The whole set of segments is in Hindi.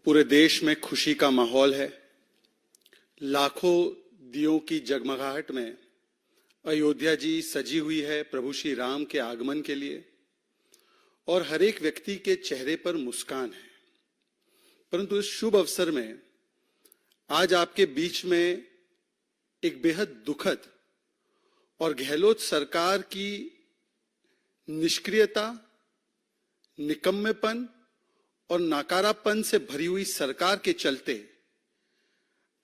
पूरे देश में खुशी का माहौल है। लाखों दियों की जगमगाहट में अयोध्या जी सजी हुई है प्रभु श्री राम के आगमन के लिए और हर एक व्यक्ति के चेहरे पर मुस्कान है। परंतु इस शुभ अवसर में आज आपके बीच में एक बेहद दुखद और गहलोत सरकार की निष्क्रियता, निकम्मेपन और नाकारापन से भरी हुई सरकार के चलते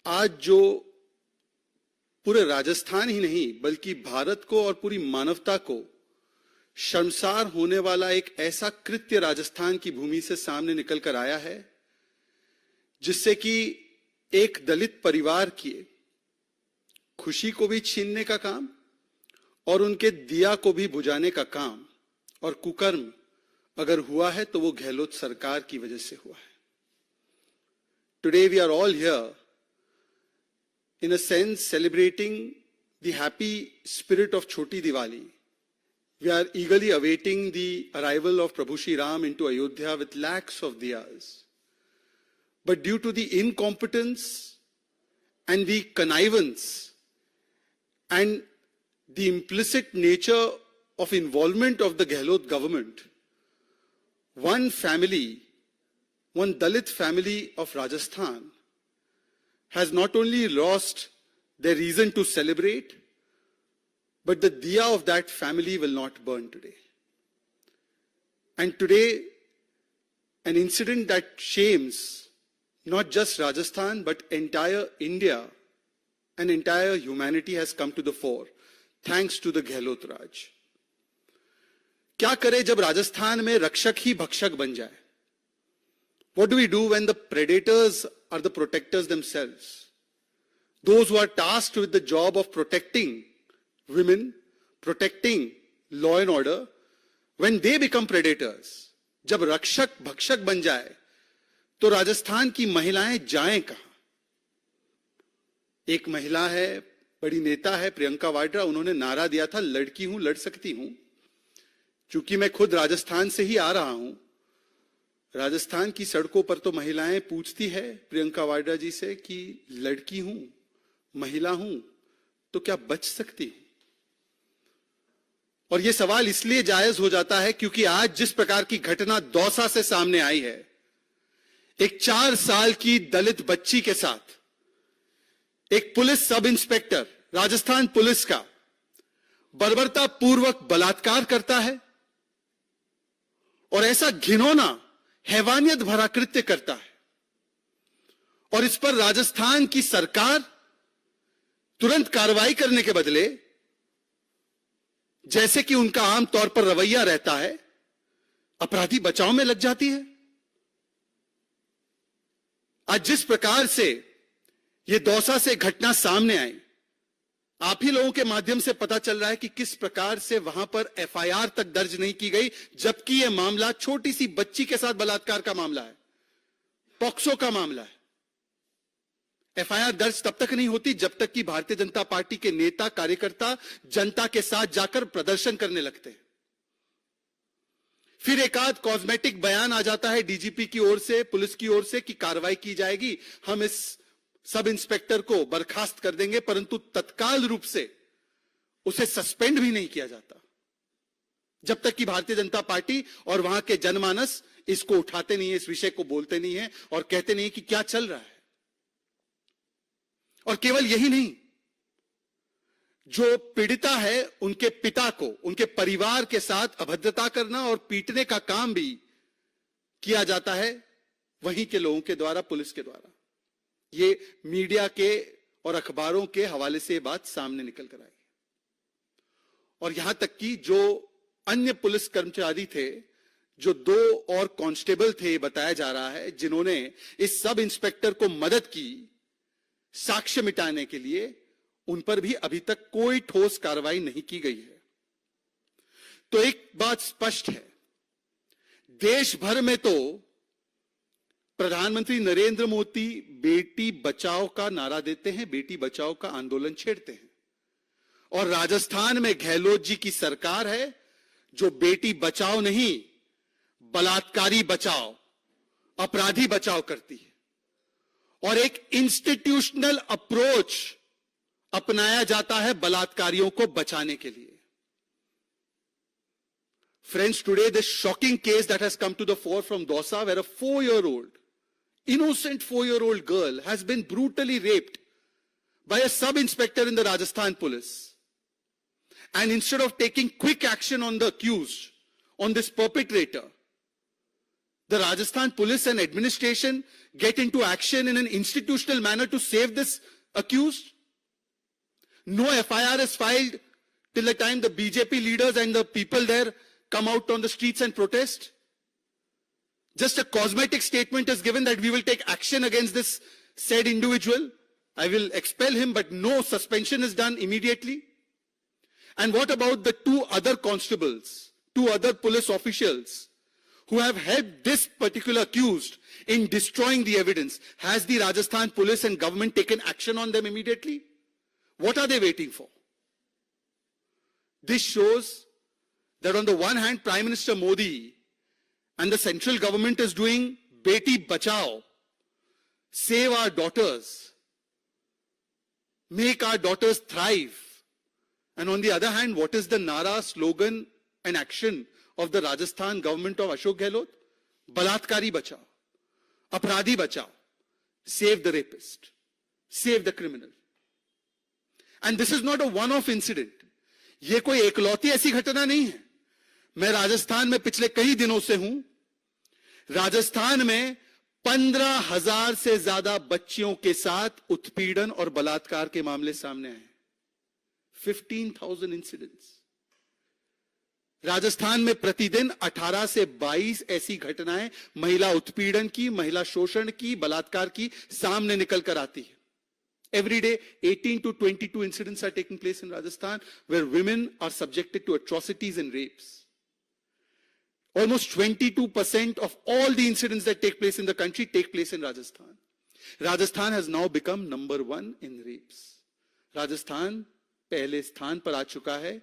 आज जो पूरे राजस्थान ही नहीं बल्कि भारत को और पूरी मानवता को शर्मसार होने वाला एक ऐसा कृत्य राजस्थान की भूमि से सामने निकल कर आया है, जिससे कि एक दलित परिवार की खुशी को भी छीनने का काम और उनके दिया को भी बुझाने का काम और कुकर्म अगर हुआ है तो वो गहलोत सरकार की वजह से हुआ है। Today we are all here in a sense celebrating the happy spirit of Choti Diwali. We are eagerly awaiting the arrival of Prabhu Shri Ram into Ayodhya with lakhs of diyas. But due to the incompetence and the connivance and the implicit nature of involvement of the Gehlot government, one family, one Dalit family of Rajasthan has not only lost their reason to celebrate, but the diya of that family will not burn today. And today, an incident that shames not just Rajasthan, but entire India and entire humanity has come to the fore, thanks to the Gehlot Raj. क्या करें जब राजस्थान में रक्षक ही भक्षक बन जाए? What do we do when the predators are the protectors themselves? Those who are tasked with the job of protecting women, protecting law and order, when they become predators, जब रक्षक भक्षक बन जाए, तो राजस्थान की महिलाएं जाएं कहां? एक महिला है, बड़ी नेता है प्रियंका वाड्रा, उन्होंने नारा दिया था लड़की हूं लड़ सकती हूं। चूंकि मैं खुद राजस्थान से ही आ रहा हूं, राजस्थान की सड़कों पर तो महिलाएं पूछती है प्रियंका वाड्रा जी से कि लड़की हूं, महिला हूं, तो क्या बच सकती हूं? और यह सवाल इसलिए जायज हो जाता है क्योंकि आज जिस प्रकार की घटना दौसा से सामने आई है, एक 4 साल की दलित बच्ची के साथ एक police sub inspector Rajasthan police का बर्बरता पूर्वक बलात्कार करता है और ऐसा घिनौना हैवानियत भरा कृत्य करता है, और इस पर राजस्थान की सरकार तुरंत कार्रवाई करने के बदले, जैसे कि उनका आमतौर पर रवैया रहता है, अपराधी बचाव में लग जाती है। आज जिस प्रकार से यह दौसा से घटना सामने आई, आप ही लोगों के माध्यम से पता चल रहा है कि किस प्रकार से वहां पर एफआईआर तक दर्ज नहीं की गई, जबकि यह मामला छोटी सी बच्ची के साथ बलात्कार का मामला है, पॉक्सो का मामला है। एफआईआर दर्ज तब तक नहीं होती जब तक कि भारतीय जनता पार्टी के नेता कार्यकर्ता जनता के साथ जाकर प्रदर्शन करने लगते हैं। फिर एक आध कॉस्मेटिक बयान आ जाता है डीजीपी की ओर से, पुलिस की ओर से कि कार्रवाई की जाएगी, हम इस सब इंस्पेक्टर को बर्खास्त कर देंगे, परंतु तत्काल रूप से उसे सस्पेंड भी नहीं किया जाता जब तक कि भारतीय जनता पार्टी और वहां के जनमानस इसको उठाते नहीं है, इस विषय को बोलते नहीं है और कहते नहीं कि क्या चल रहा है। और केवल यही नहीं, जो पीड़िता है उनके पिता को, उनके परिवार के साथ अभद्रता करना और पीटने का काम भी किया जाता है वहीं के लोगों के द्वारा, पुलिस के द्वारा। ये मीडिया के और अखबारों के हवाले से बात सामने निकल कर आई, और यहां तक कि जो अन्य पुलिस कर्मचारी थे, जो 2 और कांस्टेबल थे, बताया जा रहा है, जिन्होंने इस सब इंस्पेक्टर को मदद की साक्ष्य मिटाने के लिए, उन पर भी अभी तक कोई ठोस कार्रवाई नहीं की गई है। तो एक बात स्पष्ट है, देश भर में तो प्रधानमंत्री नरेंद्र मोदी बेटी बचाओ का नारा देते हैं, बेटी बचाओ का आंदोलन छेड़ते हैं, और राजस्थान में गहलोत जी की सरकार है जो बेटी बचाओ नहीं, बलात्कारी बचाओ अपराधी बचाव करती है और एक इंस्टीट्यूशनल अप्रोच अपनाया जाता है बलात्कारियों को बचाने के लिए. Friends, today this shocking case that has come to the fore from Dausa, where a 4-year-old, innocent 4-year-old girl has been brutally raped by a sub-inspector in the Rajasthan police. And instead of taking quick action on the accused, on this perpetrator, the Rajasthan police and administration get into action in an institutional manner to save this accused. No FIR is filed till the time the BJP leaders and the people there come out on the streets and protest. Just a cosmetic statement is given that we will take action against this said individual. I will expel him, but no suspension is done immediately. And what about the 2 other constables, 2 other police officials who have helped this particular accused in destroying the evidence? Has the Rajasthan police and government taken action on them immediately? What are they waiting for? This shows that on the one hand, Prime Minister Modi and the central government is doing Beti Bachao, save our daughters, make our daughters thrive. And on the other hand, what is the Nara, slogan and action of the Rajasthan government of Ashok Gehlot? Balatkari Bachao, Apradhi Bachao, save the rapist, save the criminal. And this is not a one-off incident. ये कोई एकलौती ऐसी घटना नहीं है. मैं राजस्थान में पिछले कई दिनों से हूं. राजस्थान में 15,000 से ज्यादा बच्चियों के साथ उत्पीड़न और बलात्कार के मामले सामने आए. 15,000 इंसिडेंट्स. राजस्थान में प्रतिदिन 18 से 22 ऐसी घटनाएं महिला उत्पीड़न की, महिला शोषण की, बलात्कार की सामने निकल कर आती है. Every day, 18 to 22 incidents are taking place in Rajasthan where women are subjected to atrocities and rapes. Almost 22% of all the incidents that take place in the country take place in Rajasthan. Rajasthan has now become number 1 in rapes. Rajasthan पहले स्थान पर आ चुका है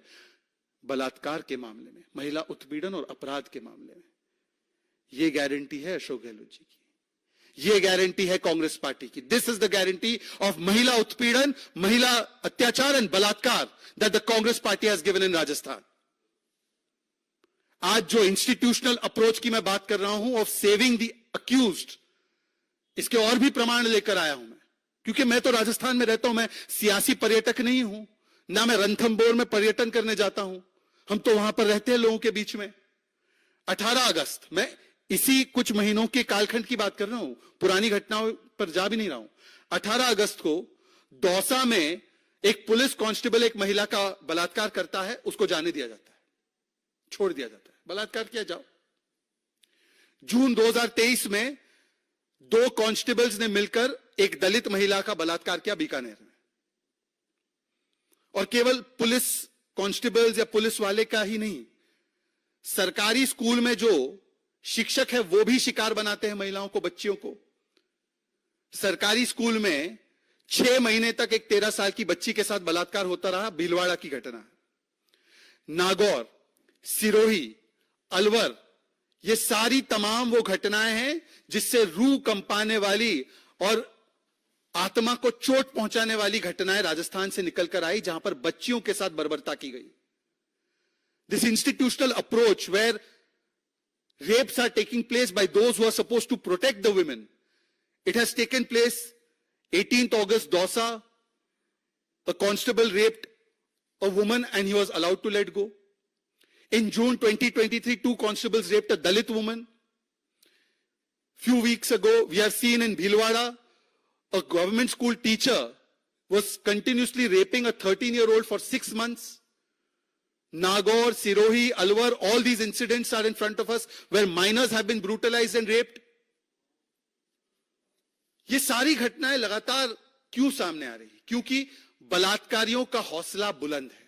बलात्कार के मामले में, महिला उत्पीड़न और अपराध के मामले में. ये गारंटी है अशोक गहलोत जी की. ये गारंटी है कांग्रेस पार्टी की. This is the guarantee of महिला उत्पीड़न, महिला अत्याचार एंड बलात्कार that the Congress party has given in Rajasthan. आज जो इंस्टीट्यूशनल अप्रोच की मैं बात कर रहा हूं ऑफ सेविंग द अक्यूज्ड, इसके और भी प्रमाण लेकर आया हूं मैं, क्योंकि मैं तो राजस्थान में रहता हूं. मैं सियासी पर्यटक नहीं हूं, ना मैं रणथंबोर में पर्यटन करने जाता हूं. हम तो वहां पर रहते हैं लोगों के बीच में. 18 अगस्त, मैं इसी कुछ महीनों के कालखंड की बात कर रहा हूं, पुरानी घटनाओं पर जा भी नहीं रहा हूं. 18 अगस्त को दौसा में एक पुलिस कांस्टेबल एक महिला का बलात्कार करता है, उसको जाने दिया जाता है, छोड़ दिया जाता है. बलात्कार किया, जाओ. जून 2023 में 2 कांस्टेबल्स ने मिलकर एक दलित महिला का बलात्कार किया बीकानेर में. और केवल पुलिस कांस्टेबल्स या पुलिस वाले का ही नहीं, सरकारी स्कूल में जो शिक्षक है वो भी शिकार बनाते हैं महिलाओं को, बच्चियों को. सरकारी स्कूल में 6 महीने तक एक 13 साल की बच्ची के साथ बलात्कार होता रहा. भीलवाड़ा की घटना. नागौर, सिरोही, अलवर, ये सारी तमाम वो घटनाएं हैं जिससे रूह कंपाने वाली और आत्मा को चोट पहुंचाने वाली घटनाएं राजस्थान से निकलकर आई, जहां पर बच्चियों के साथ बर्बरता की गई. This institutional approach where rapes are taking place by those who are supposed to protect the women. It has taken place 18th August, Dausa. A constable raped a woman and he was allowed to let go. In June 2023, 2 constables raped a Dalit woman. Few weeks ago, we have seen in Bhilwara, a government school teacher was continuously raping a 13-year-old for 6 months. Nagaur, Sirohi, Alwar, all these incidents are in front of us where minors have been brutalized and raped. ये सारी घटनाएं लगातार क्यों सामने आ रही? क्योंकि बलात्कारियों का हौसला बुलंद है.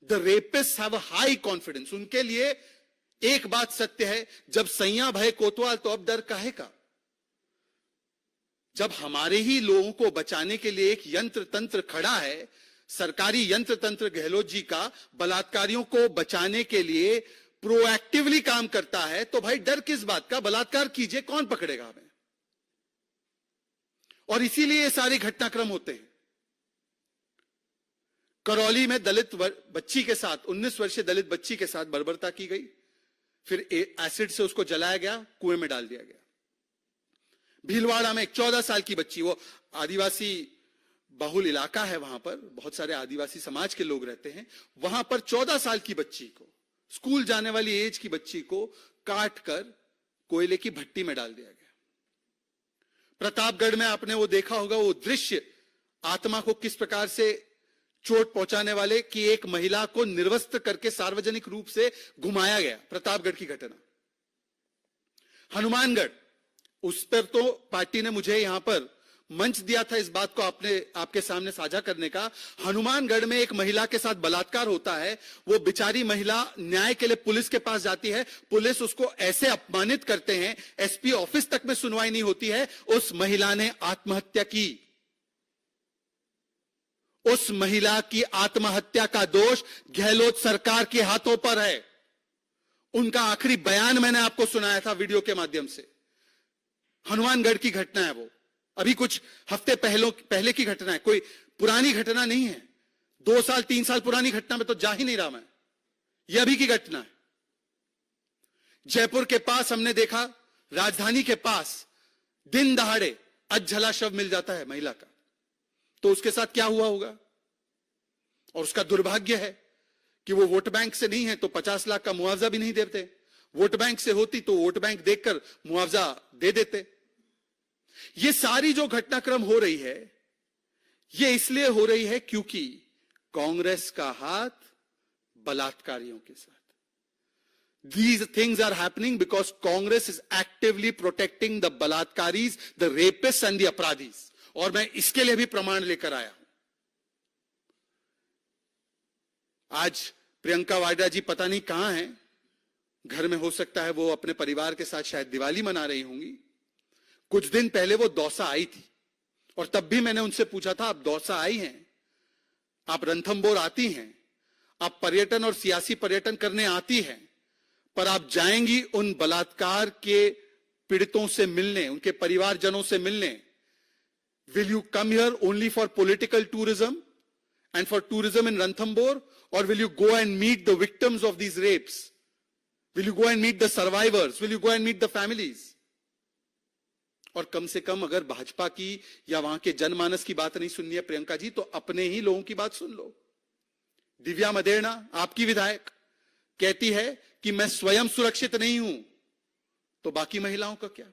The rapists have a high confidence. उनके लिए एक बात सत्य है, जब सैया भय कोतवाल तो अब डर काहे का. जब हमारे ही लोगों को बचाने के लिए एक यंत्र तंत्र खड़ा है, सरकारी यंत्र तंत्र गहलोत जी का, बलात्कारियों को बचाने के लिए प्रोएक्टिवली काम करता है तो भाई डर किस बात का, बलात्कार कीजिए, कौन पकड़ेगा हमें। और इसीलिए ये सारे घटनाक्रम होते हैं। करौली में दलित बच्ची के साथ, 19 वर्षीय दलित बच्ची के साथ बर्बरता की गई, फिर एसिड से उसको जलाया गया, कुएं में डाल दिया गया। भीलवाड़ा में एक 14 साल की बच्ची, वो आदिवासी बहुल इलाका है, वहां पर बहुत सारे आदिवासी समाज के लोग रहते हैं, वहां पर 14 साल की बच्ची को, स्कूल जाने वाली एज की बच्ची को काट कर कोयले की भट्टी में डाल दिया गया। प्रतापगढ़ में आपने वो देखा होगा, वो दृश्य, आत्मा को किस प्रकार से चोट पहुंचाने वाले कि एक महिला को निर्वस्त्र करके सार्वजनिक रूप से घुमाया गया, प्रतापगढ़ की घटना। हनुमानगढ़, उस पर तो पार्टी ने मुझे यहां पर मंच दिया था इस बात को आपके सामने साझा करने का। हनुमानगढ़ में एक महिला के साथ बलात्कार होता है, वो बेचारी महिला न्याय के लिए पुलिस के पास जाती है, पुलिस उसको ऐसे अपमानित करते हैं, एसपी ऑफिस तक में सुनवाई नहीं होती है, उस महिला ने आत्महत्या की। उस महिला की आत्महत्या का दोष गहलोत सरकार के हाथों पर है। उनका आखिरी बयान मैंने आपको सुनाया था वीडियो के माध्यम से। हनुमानगढ़ की घटना है वो, अभी कुछ हफ्ते पहले की घटना है, कोई पुरानी घटना नहीं है। 2 साल 3 साल पुरानी घटना में तो जा ही नहीं रहा मैं, यह अभी की घटना है। जयपुर के पास हमने देखा, राजधानी के पास दिन दहाड़े अधजला शव मिल जाता है महिला का, तो उसके साथ क्या हुआ होगा। और उसका दुर्भाग्य है कि वो वोट बैंक से नहीं है तो 50 लाख का मुआवजा भी नहीं देते, वोट बैंक से होती तो वोट बैंक देखकर मुआवजा दे देते। ये सारी जो घटनाक्रम हो रही है, ये इसलिए हो रही है क्योंकि कांग्रेस का हाथ बलात्कारियों के साथ। These things are happening because Congress is actively protecting the बलात्कारीज, the rapists and the अपराधीज। और मैं इसके लिए भी प्रमाण लेकर आया हूं। आज प्रियंका वाड्रा जी पता नहीं कहां हैं, घर में हो सकता है, वो अपने परिवार के साथ शायद दिवाली मना रही होंगी। कुछ दिन पहले वो दौसा आई थी और तब भी मैंने उनसे पूछा था, आप दौसा आई हैं, आप रणथंभौर आती हैं, आप पर्यटन और सियासी पर्यटन करने आती हैं, पर आप जाएंगी उन बलात्कार के पीड़ितों से मिलने, उनके परिवारजनों से मिलने? Will you come here only for political tourism and for tourism in Ranthambore, or will you go and meet the victims of these rapes? Will you go and meet the survivors? Will you go and meet the families? और कम से कम अगर भाजपा की या वहां के जनमानस की बात नहीं सुननी है प्रियंका जी, तो अपने ही लोगों की बात सुन लो। दिव्या मदेरणा, आपकी विधायक, कहती है कि मैं स्वयं सुरक्षित नहीं हूं, तो बाकी महिलाओं का क्या?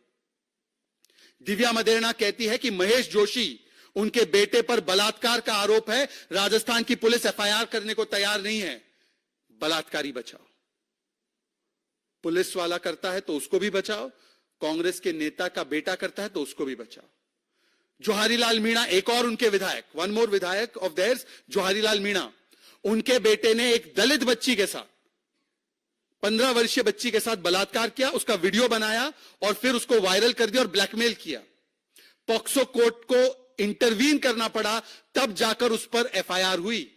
दिव्या मदेरणा कहती है कि महेश जोशी, उनके बेटे पर बलात्कार का आरोप है, राजस्थान की पुलिस एफआईआर करने को तैयार नहीं है, बलात्कारी बचाओ। पुलिस वाला करता है तो उसको भी बचाओ, कांग्रेस के नेता का बेटा करता है तो उसको भी बचाओ। जोहारीलाल मीणा, एक और उनके विधायक, वन मोर विधायक ऑफ देयर्स, जोहारीलाल मीणा, उनके बेटे ने एक दलित बच्ची के साथ, 15 वर्षीय बच्ची के साथ बलात्कार किया, उसका वीडियो बनाया और फिर उसको वायरल कर दिया और ब्लैकमेल किया। पॉक्सो कोर्ट को इंटरवीन करना पड़ा, तब जाकर उस पर एफआईआर हुई,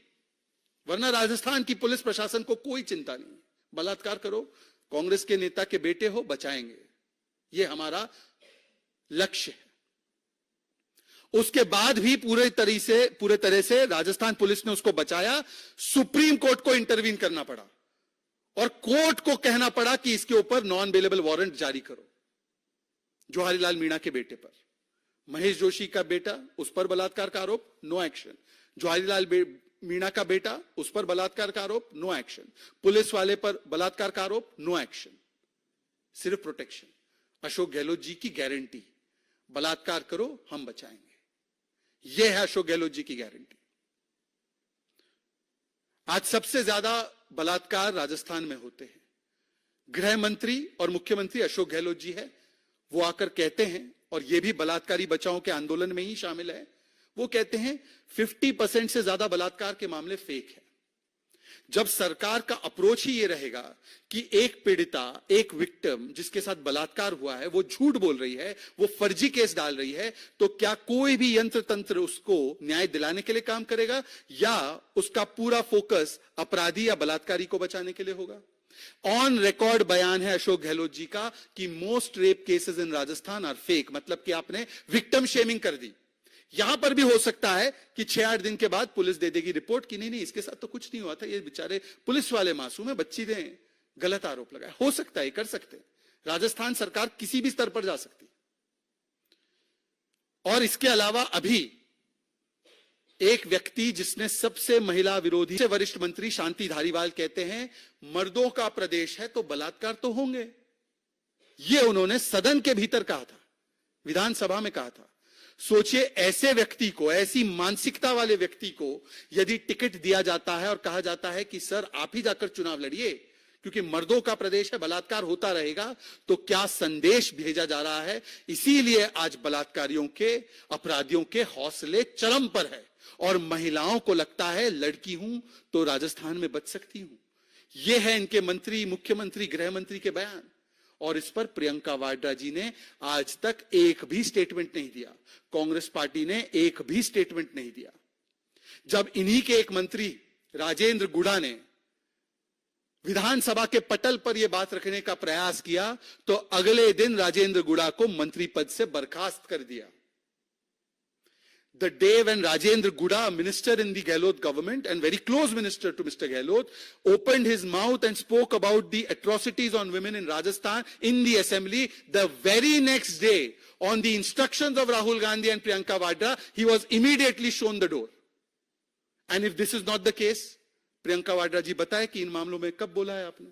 वरना राजस्थान की पुलिस प्रशासन को कोई चिंता नहीं। बलात्कार करो, कांग्रेस के नेता के बेटे हो, बचाएंगे, ये हमारा लक्ष्य है। उसके बाद भी पूरे तरह से राजस्थान पुलिस ने उसको बचाया, सुप्रीम कोर्ट को इंटरवीन करना पड़ा और कोर्ट को कहना पड़ा कि इसके ऊपर नॉन बेलेबल वारंट जारी करो। जोहारीलाल मीणा के बेटे पर, महेश जोशी का बेटा, उस पर बलात्कार का आरोप, नो एक्शन। जोहारीलाल मीणा का बेटा, उस पर बलात्कार का आरोप, नो एक्शन। पुलिस वाले पर बलात्कार का आरोप, नो एक्शन, सिर्फ प्रोटेक्शन। अशोक गहलोत जी की गारंटी, बलात्कार करो हम बचाएंगे, यह है अशोक गहलोत जी की गारंटी। आज सबसे ज्यादा बलात्कार राजस्थान में होते हैं। गृह मंत्री और मुख्यमंत्री अशोक गहलोत जी है, वो आकर कहते हैं, और ये भी बलात्कारी बचाओ के आंदोलन में ही शामिल है, वो कहते हैं 50% से ज्यादा बलात्कार के मामले फेक है। जब सरकार का अप्रोच ही ये रहेगा कि एक पीड़िता, एक विक्टिम जिसके साथ बलात्कार हुआ है, वो झूठ बोल रही है, वो फर्जी केस डाल रही है, तो क्या कोई भी यंत्र तंत्र उसको न्याय दिलाने के लिए काम करेगा, या उसका पूरा फोकस अपराधी या बलात्कारी को बचाने के लिए होगा? ऑन रिकॉर्ड बयान है अशोक गहलोत जी का कि most rape cases in Rajasthan are fake, मतलब कि आपने विक्टिम शेमिंग कर दी। यहां पर भी हो सकता है कि 6-8 दिन के बाद पुलिस दे देगी रिपोर्ट कि नहीं इसके साथ तो कुछ नहीं हुआ था, ये बेचारे पुलिस वाले मासूम है, बच्ची ने गलत आरोप लगाया। हो सकता है, कर सकते हैं। राजस्थान सरकार किसी भी स्तर पर जा सकती है। और इसके अलावा अभी एक व्यक्ति जिसने सबसे महिला विरोधी से वरिष्ठ मंत्री शांति धारीवाल कहते हैं मर्दों का प्रदेश है तो बलात्कार तो होंगे। यह उन्होंने सदन के भीतर कहा था, विधानसभा में कहा था। सोचिए, ऐसे व्यक्ति को, ऐसी मानसिकता वाले व्यक्ति को यदि टिकट दिया जाता है और कहा जाता है कि सर आप ही जाकर चुनाव लड़िए क्योंकि मर्दों का प्रदेश है, बलात्कार होता रहेगा, तो क्या संदेश भेजा जा रहा है। इसीलिए आज बलात्कारियों के, अपराधियों के हौसले चरम पर है और महिलाओं को लगता है लड़की हूं तो राजस्थान में बच सकती हूं। यह है इनके मंत्री, मुख्यमंत्री, गृह मंत्री के बयान। और इस पर प्रियंका वाड्रा जी ने आज तक एक भी स्टेटमेंट नहीं दिया, कांग्रेस पार्टी ने एक भी स्टेटमेंट नहीं दिया। जब इन्हीं के एक मंत्री राजेंद्र गुड़ा ने विधानसभा के पटल पर यह बात रखने का प्रयास किया तो अगले दिन राजेंद्र गुड़ा को मंत्री पद से बर्खास्त कर दिया। The day when Rajendra Guda, a minister in the Gehlot government and very close minister to Mr. Gehlot, opened his mouth and spoke about the atrocities on women in Rajasthan in the assembly, the very next day, on the instructions of Rahul Gandhi and Priyanka Vadra, he was immediately shown the door. And if this is not the case, Priyanka Vadra जी बताए कि इन मामलों में कब बोला है आपने,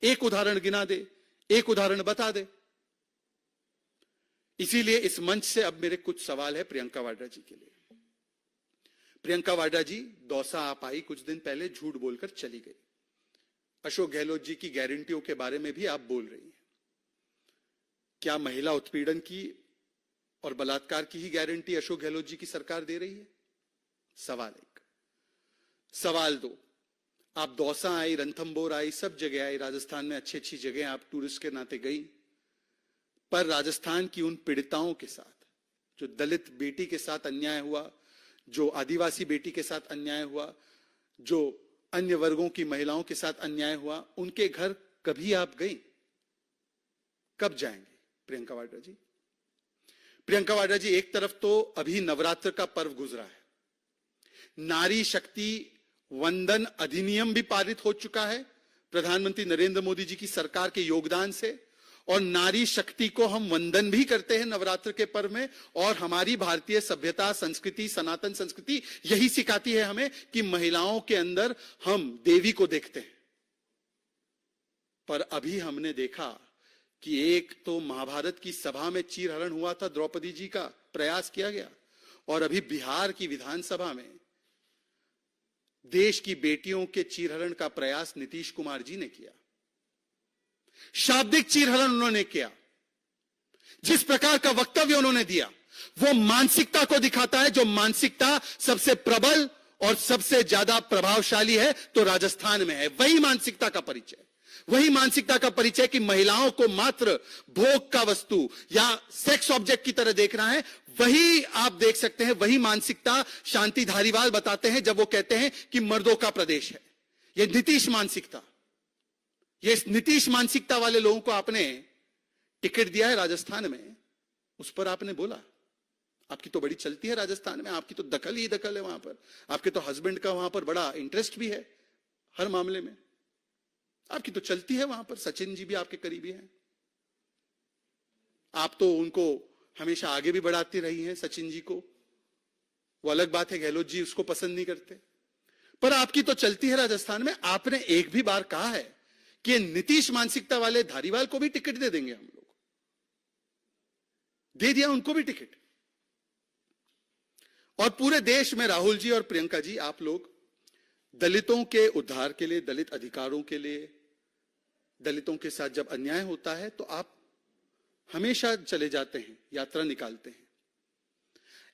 एक उदाहरण गिना दे, एक उदाहरण बता दे। इसीलिए इस मंच से अब मेरे कुछ सवाल है प्रियंका वाड्रा जी के लिए। प्रियंका वाड्रा जी, दौसा आप आई कुछ दिन पहले, झूठ बोलकर चली गई। अशोक गहलोत जी की गारंटियों के बारे में भी आप बोल रही हैं। क्या महिला उत्पीड़न की और बलात्कार की ही गारंटी अशोक गहलोत जी की सरकार दे रही है? सवाल एक। सवाल दो, आप दौसा आई, रणथंभौर आई, सब जगह आई, राजस्थान में अच्छी अच्छी जगह आप टूरिस्ट के नाते गई, पर राजस्थान की उन पीड़िताओं के साथ, जो दलित बेटी के साथ अन्याय हुआ, जो आदिवासी बेटी के साथ अन्याय हुआ, जो अन्य वर्गों की महिलाओं के साथ अन्याय हुआ, उनके घर कभी आप गई? कब जाएंगे प्रियंका वाड्रा जी? प्रियंका वाड्रा जी, एक तरफ तो अभी नवरात्र का पर्व गुजरा है, नारी शक्ति वंदन अधिनियम भी पारित हो चुका है प्रधानमंत्री नरेंद्र मोदी जी की सरकार के योगदान से, और नारी शक्ति को हम वंदन भी करते हैं नवरात्र के पर्व में। और हमारी भारतीय सभ्यता, संस्कृति, सनातन संस्कृति यही सिखाती है हमें कि महिलाओं के अंदर हम देवी को देखते हैं। पर अभी हमने देखा कि एक तो महाभारत की सभा में चीरहरण हुआ था, द्रौपदी जी का प्रयास किया गया, और अभी बिहार की विधानसभा में देश की बेटियों के चीरहरण का प्रयास नीतीश कुमार जी ने किया। शाब्दिक चीरहरण उन्होंने किया। जिस प्रकार का वक्तव्य उन्होंने दिया वो मानसिकता को दिखाता है, जो मानसिकता सबसे प्रबल और सबसे ज्यादा प्रभावशाली है तो राजस्थान में है। वही मानसिकता का परिचय, वही मानसिकता का परिचय कि महिलाओं को मात्र भोग का वस्तु या सेक्स ऑब्जेक्ट की तरह देखना है। वही आप देख सकते हैं, वही मानसिकता शांति धारीवाल बताते हैं जब वो कहते हैं कि मर्दों का प्रदेश है। ये नीतीश मानसिकता, ये नीतीश मानसिकता वाले लोगों को आपने टिकट दिया है राजस्थान में, उस पर आपने बोला आपकी तो बड़ी चलती है राजस्थान में, आपकी तो दखल ही दखल है वहां पर, आपके तो हस्बैंड का वहां पर बड़ा इंटरेस्ट भी है, हर मामले में आपकी तो चलती है वहां पर। सचिन जी भी आपके करीबी हैं, आप तो उनको हमेशा आगे भी बढ़ाती रही हैं सचिन जी को। वो अलग बात है गहलोत जी उसको पसंद नहीं करते, पर आपकी तो चलती है राजस्थान में। आपने एक भी बार कहा है कि नीतीश मानसिकता वाले धारीवाल को भी टिकट दे देंगे हम लोग? दे दिया उनको भी टिकट। और पूरे देश में राहुल जी और प्रियंका जी, आप लोग दलितों के उद्धार के लिए, दलित अधिकारों के लिए, दलितों के साथ जब अन्याय होता है तो आप हमेशा चले जाते हैं, यात्रा निकालते हैं।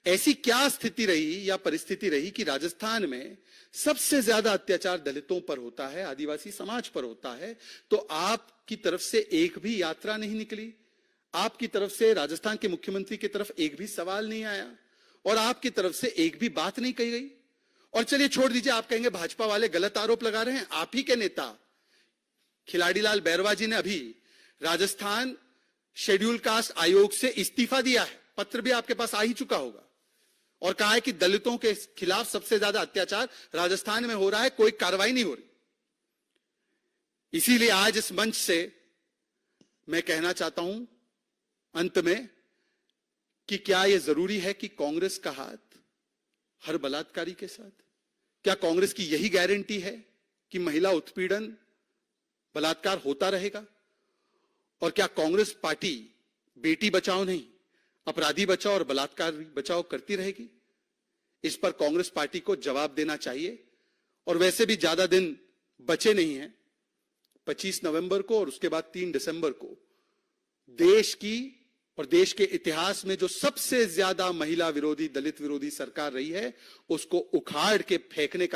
ऐसी क्या स्थिति रही या परिस्थिति रही कि राजस्थान में सबसे ज्यादा अत्याचार दलितों पर होता है, आदिवासी समाज पर होता है, तो आपकी तरफ से एक भी यात्रा नहीं निकली, आपकी तरफ से राजस्थान के मुख्यमंत्री की तरफ एक भी सवाल नहीं आया, और आपकी तरफ से एक भी बात नहीं कही गई? और चलिए छोड़ दीजिए, आप कहेंगे भाजपा वाले गलत आरोप लगा रहे हैं, आप ही के नेता खिलाड़ीलाल बैरवा जी ने अभी राजस्थान शेड्यूल कास्ट आयोग से इस्तीफा दिया है, पत्र भी आपके पास आ ही चुका होगा, और कहा है कि दलितों के खिलाफ सबसे ज्यादा अत्याचार राजस्थान में हो रहा है, कोई कार्रवाई नहीं हो रही। इसीलिए आज इस मंच से मैं कहना चाहता हूं अंत में कि क्या यह जरूरी है कि कांग्रेस का हाथ हर बलात्कारी के साथ? क्या कांग्रेस की यही गारंटी है कि महिला उत्पीड़न बलात्कार होता रहेगा? और क्या कांग्रेस पार्टी बेटी बचाओ नहीं, अपराधी बचाओ और बलात्कार बचाओ करती रहेगी? इस पर कांग्रेस पार्टी को जवाब देना चाहिए। और वैसे भी ज्यादा दिन बचे नहीं हैं, 25 नवंबर को और उसके बाद 3 दिसंबर को देश की और देश के इतिहास में जो सबसे ज्यादा महिला विरोधी, दलित विरोधी सरकार रही है, उसको उखाड़ के फेंकने का